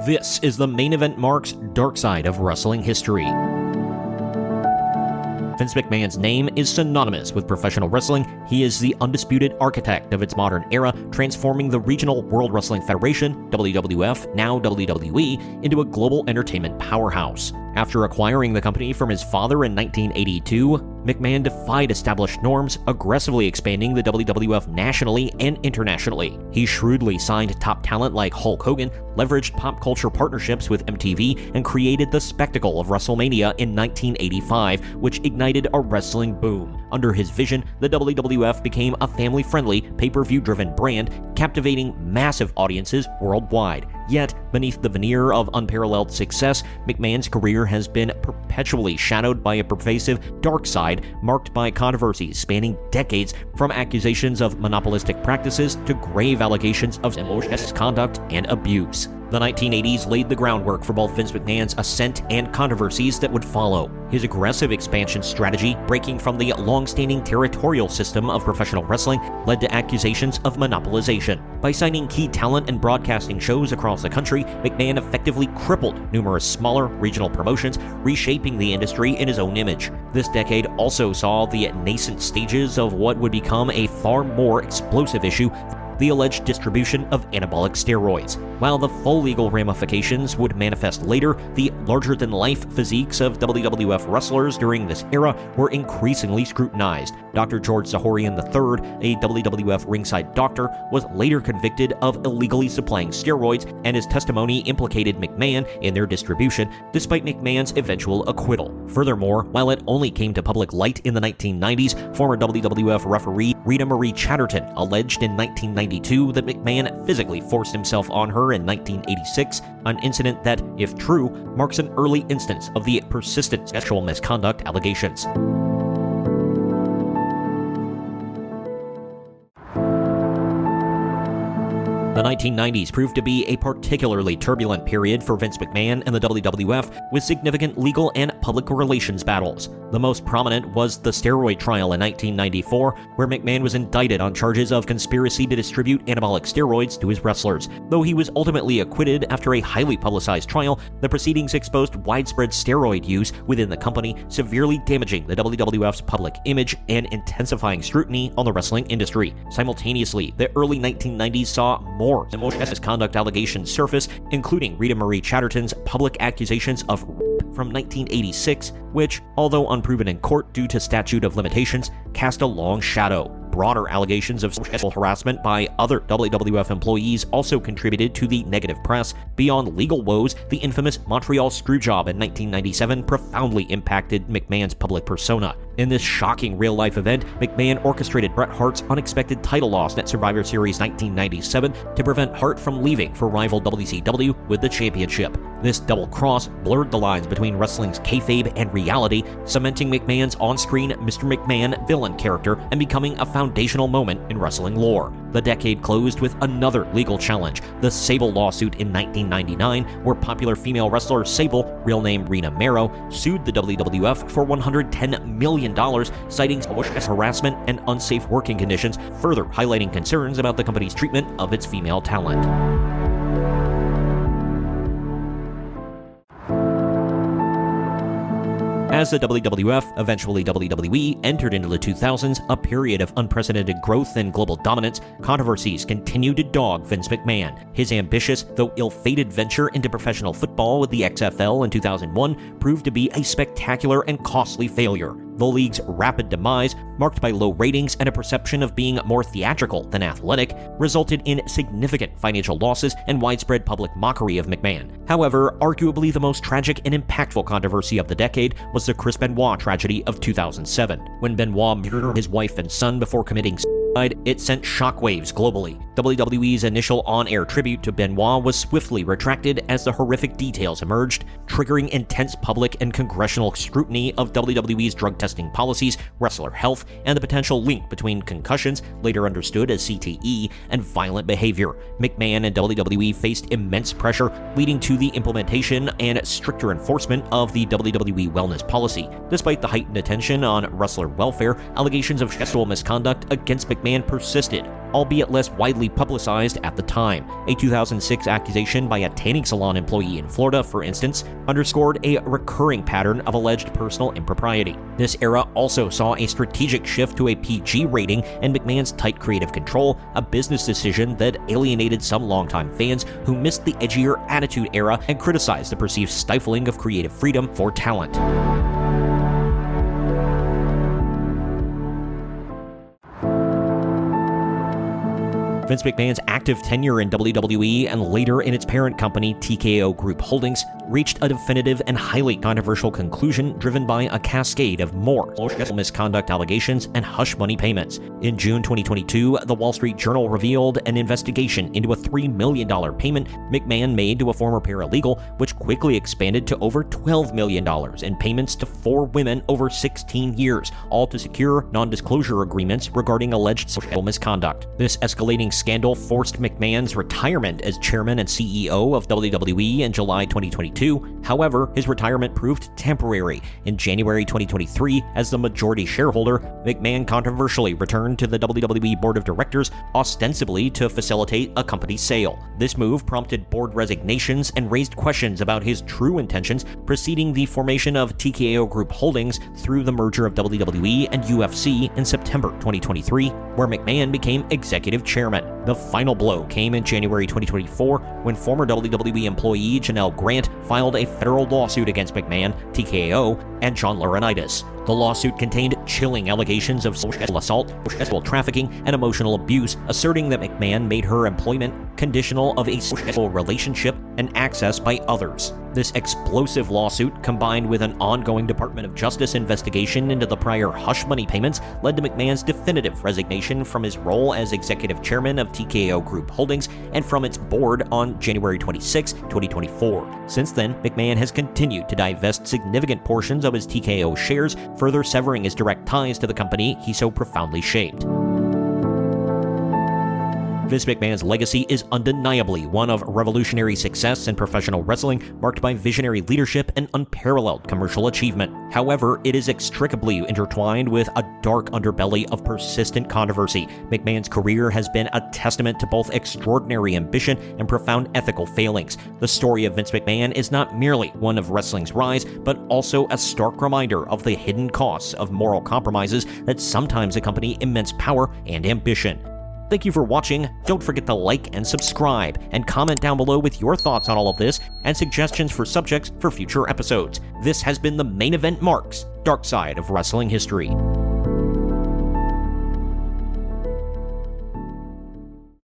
This is the Main Event Mark's Dark Side of Wrestling History. Vince McMahon's name is synonymous with professional wrestling. He is the undisputed architect of its modern era, transforming the regional World Wrestling Federation, WWF, now WWE, into a global entertainment powerhouse. After acquiring the company from his father in 1982, McMahon defied established norms, aggressively expanding the WWF nationally and internationally. He shrewdly signed top talent like Hulk Hogan, leveraged pop culture partnerships with MTV, and created the spectacle of WrestleMania in 1985, which ignited a wrestling boom. Under his vision, the WWF became a family-friendly, pay-per-view-driven brand, captivating massive audiences worldwide. Yet, beneath the veneer of unparalleled success, McMahon's career has been perpetually shadowed by a pervasive dark side marked by controversies spanning decades, from accusations of monopolistic practices to grave allegations of misconduct and abuse. The 1980s laid the groundwork for both Vince McMahon's ascent and controversies that would follow. His aggressive expansion strategy, breaking from the long-standing territorial system of professional wrestling, led to accusations of monopolization. By signing key talent and broadcasting shows across the country, McMahon effectively crippled numerous smaller regional promotions, reshaping the industry in his own image. This decade also saw the nascent stages of what would become a far more explosive issue: the alleged distribution of anabolic steroids. While the full legal ramifications would manifest later, the larger-than-life physiques of WWF wrestlers during this era were increasingly scrutinized. Dr. George Zahorian III, a WWF ringside doctor, was later convicted of illegally supplying steroids, and his testimony implicated McMahon in their distribution, despite McMahon's eventual acquittal. Furthermore, while it only came to public light in the 1990s, former WWF referee Rita Marie Chatterton alleged in 1992 that McMahon physically forced himself on her in 1986, an incident that, if true, marks an early instance of the persistent sexual misconduct allegations. The 1990s proved to be a particularly turbulent period for Vince McMahon and the WWF, with significant legal and public relations battles. The most prominent was the steroid trial in 1994, where McMahon was indicted on charges of conspiracy to distribute anabolic steroids to his wrestlers. Though he was ultimately acquitted after a highly publicized trial, the proceedings exposed widespread steroid use within the company, severely damaging the WWF's public image and intensifying scrutiny on the wrestling industry. Simultaneously, the early 1990s saw more misconduct allegations surface, including Rita Marie Chatterton's public accusations of rape from 1986, which, although unproven in court due to statute of limitations, cast a long shadow. Broader allegations of sexual harassment by other WWF employees also contributed to the negative press. Beyond legal woes, the infamous Montreal Screwjob in 1997 profoundly impacted McMahon's public persona. In this shocking real-life event, McMahon orchestrated Bret Hart's unexpected title loss at Survivor Series 1997 to prevent Hart from leaving for rival WCW with the championship. This double cross blurred the lines between wrestling's kayfabe and reality, cementing McMahon's on-screen Mr. McMahon villain character and becoming a foundational moment in wrestling lore. The decade closed with another legal challenge, the Sable lawsuit in 1999, where popular female wrestler Sable, real name Rena Mero, sued the WWF for $110 million, citing harassment and unsafe working conditions, further highlighting concerns about the company's treatment of its female talent. As the WWF, eventually WWE, entered into the 2000s, a period of unprecedented growth and global dominance, controversies continued to dog Vince McMahon. His ambitious, though ill-fated venture into professional football with the XFL in 2001 proved to be a spectacular and costly failure. The league's rapid demise, marked by low ratings and a perception of being more theatrical than athletic, resulted in significant financial losses and widespread public mockery of McMahon. However, arguably the most tragic and impactful controversy of the decade was the Chris Benoit tragedy of 2007. When Benoit murdered his wife and son before committing suicide, it sent shockwaves globally. WWE's initial on-air tribute to Benoit was swiftly retracted as the horrific details emerged, triggering intense public and congressional scrutiny of WWE's drug testing policies, wrestler health, and the potential link between concussions, later understood as CTE, and violent behavior. McMahon and WWE faced immense pressure, leading to the implementation and stricter enforcement of the WWE wellness policy. Despite the heightened attention on wrestler welfare, allegations of sexual misconduct against McMahon persisted, albeit less widely publicized at the time. A 2006 accusation by a tanning salon employee in Florida, for instance, underscored a recurring pattern of alleged personal impropriety. This era also saw a strategic shift to a PG rating and McMahon's tight creative control, a business decision that alienated some longtime fans who missed the edgier Attitude Era and criticized the perceived stifling of creative freedom for talent. Vince McMahon's active tenure in WWE and later in its parent company, TKO Group Holdings, reached a definitive and highly controversial conclusion driven by a cascade of more misconduct allegations and hush money payments. In June 2022, the Wall Street Journal revealed an investigation into a $3 million payment McMahon made to a former paralegal, which quickly expanded to over $12 million in payments to 4 women over 16 years, all to secure non-disclosure agreements regarding alleged sexual misconduct. This escalating scandal forced McMahon's retirement as chairman and CEO of WWE in July 2022. However, his retirement proved temporary. In January 2023, as the majority shareholder, McMahon controversially returned to the WWE board of directors, ostensibly to facilitate a company sale. This move prompted board resignations and raised questions about his true intentions preceding the formation of TKO Group Holdings through the merger of WWE and UFC in September 2023, where McMahon became executive chairman. The final blow came in January 2024 when former WWE employee Janelle Grant filed a federal lawsuit against McMahon, TKO, and John Laurinaitis. The lawsuit contained chilling allegations of sexual assault, sexual trafficking, and emotional abuse, asserting that McMahon made her employment conditional of a sexual relationship and access by others. This explosive lawsuit, combined with an ongoing Department of Justice investigation into the prior hush money payments, led to McMahon's definitive resignation from his role as executive chairman of TKO Group Holdings and from its board on January 26, 2024. Since then, McMahon has continued to divest significant portions of his TKO shares, further severing his direct ties to the company he so profoundly shaped. Vince McMahon's legacy is undeniably one of revolutionary success in professional wrestling, marked by visionary leadership and unparalleled commercial achievement. However, it is inextricably intertwined with a dark underbelly of persistent controversy. McMahon's career has been a testament to both extraordinary ambition and profound ethical failings. The story of Vince McMahon is not merely one of wrestling's rise, but also a stark reminder of the hidden costs of moral compromises that sometimes accompany immense power and ambition. Thank you for watching. Don't forget to like and subscribe, and comment down below with your thoughts on all of this and suggestions for subjects for future episodes. This has been the Main Event Marks, Dark Side of Wrestling History.